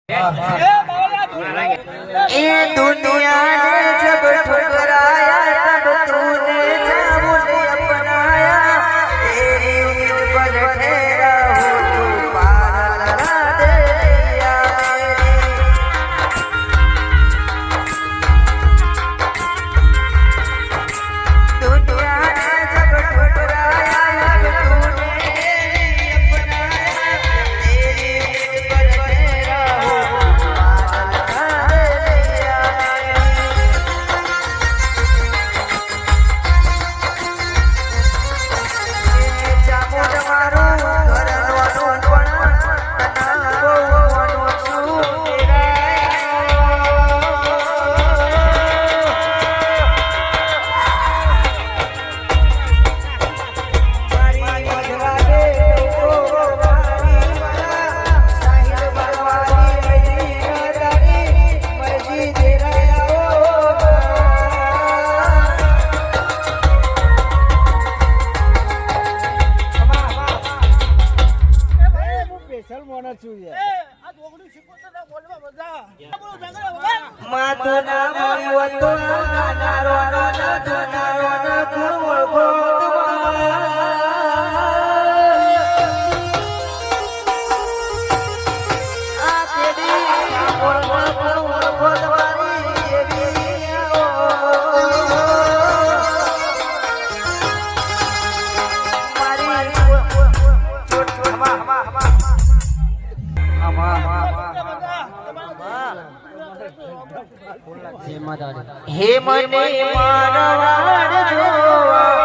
ये दुनिया ने जब ठुकराया तब तूने मुझे अपनाया, तेरी उम्मीद पर ठहरा हूँ, तू पार लगा दे दिया दुनिया ने जब ठुकराया तब तूने अपनाया, तेरी उम्मीद पर ठहरा हूँ, हे मने मारवाड़ जोवा